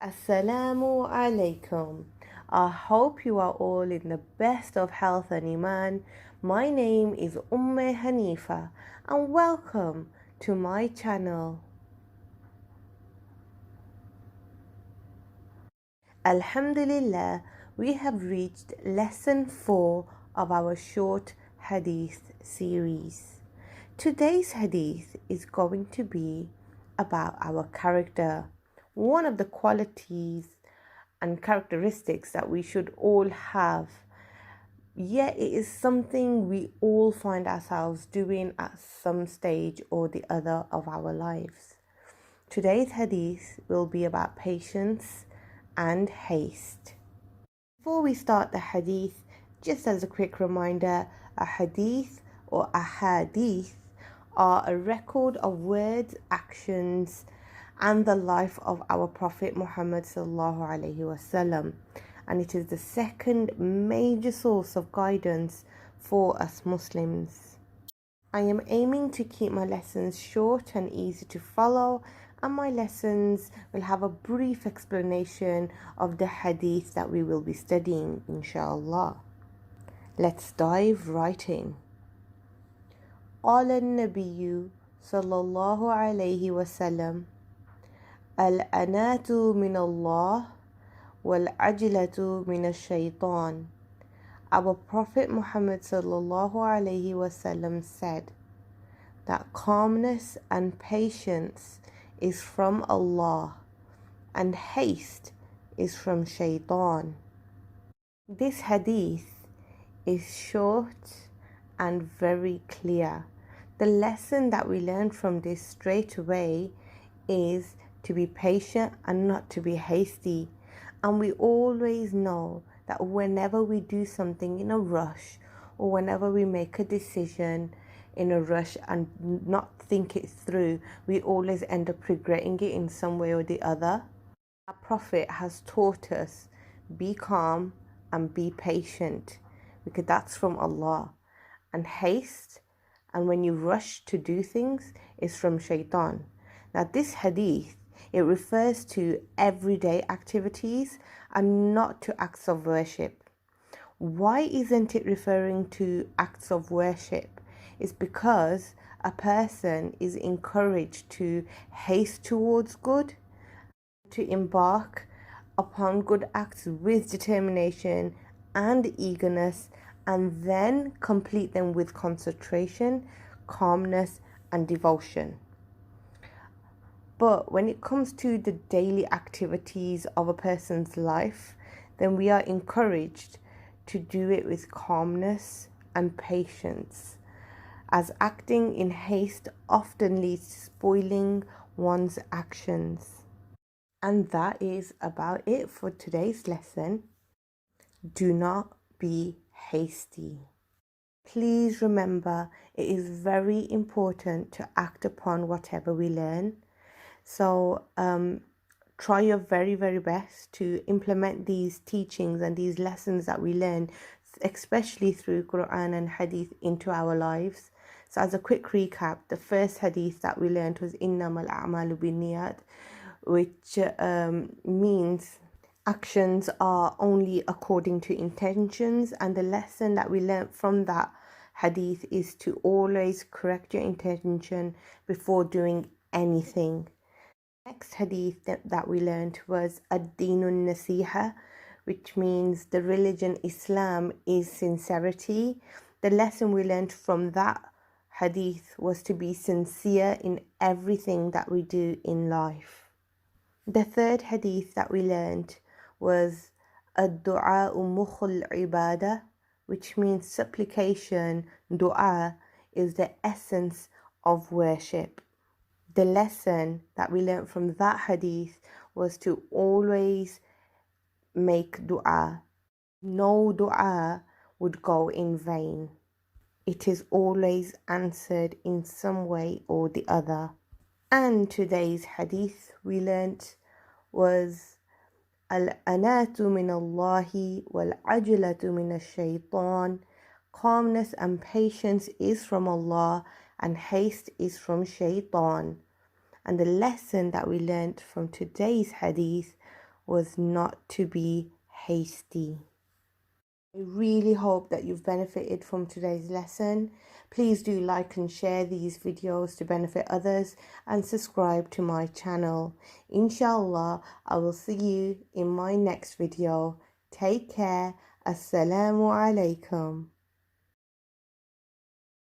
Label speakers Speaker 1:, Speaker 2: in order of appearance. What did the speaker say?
Speaker 1: Asalamu Alaykum. I hope you are all in the best of health and iman. My name is Hanifa and welcome to my channel. Alhamdulillah, we have reached lesson 4 of our short Hadith series. Today's Hadith is going to be about our character, one of the qualities and characteristics that we should all have. Yet it is something we all find ourselves doing at some stage or the other of our lives. Today's hadith will be about patience and haste. Before we start the hadith, just as a quick reminder, a hadith or a hadith are a record of words, actions, and the life of our Prophet Muhammad sallallahu alaihi wasallam, and it is the second major source of guidance for us Muslims. I am aiming to keep my lessons short and easy to follow, and my lessons will have a brief explanation of the hadith that we will be studying, InshaaAllah. Let's dive right in. قال النبي صلى الله عليه وسلم الأنات من الله والعجلة من الشيطان. Our Prophet Muhammad sallallahu alaihi wasallam said that calmness and patience is from Allah and haste is from Shaitan. This hadith is short and very clear. The lesson that we learn from this straight away is to be patient and not to be hasty. And we always know that whenever we do something in a rush, or whenever we make a decision in a rush and not think it through, we always end up regretting it in some way or the other. Our Prophet has taught us, be calm and be patient, because that's from Allah. And haste, and when you rush to do things, is from Shaitan. Now this hadith, it refers to everyday activities and not to acts of worship. Why isn't it referring to acts of worship? It's because a person is encouraged to haste towards good, to embark upon good acts with determination and eagerness, and then complete them with concentration, calmness, and devotion. But when it comes to the daily activities of a person's life, then we are encouraged to do it with calmness and patience, as acting in haste often leads to spoiling one's actions. And that is about it for today's lesson. Do not be hasty. Please remember, it is very important to act upon whatever we learn. So try your very, very best to implement these teachings and these lessons that we learn, especially through Quran and Hadith, into our lives. So as a quick recap, the first Hadith that we learned was Innamal A'malu Binniyat, which means actions are only according to intentions, and the lesson that we learned from that Hadith is to always correct your intention before doing anything. Next hadith that we learned was Ad-Dinun Nasiha, which means the religion Islam is sincerity. The lesson we learned from that hadith was to be sincere in everything that we do in life. The third hadith that we learned was Ad-Du'a Mukhul Ibadah, which means supplication, dua, is the essence of worship. The lesson that we learned from that hadith was to always make dua. No dua would go in vain. It is always answered in some way or the other. And today's hadith we learnt was Al-anatu min Allahi wal-ajlatu min ash-shaytan. Calmness and patience is from Allah, and haste is from Shaitan. And the lesson that we learnt from today's hadith was not to be hasty. I really hope that you've benefited from today's lesson. Please do like and share these videos to benefit others and subscribe to my channel. InShaaAllah, I will see you in my next video. Take care. Asalamu Alaykum.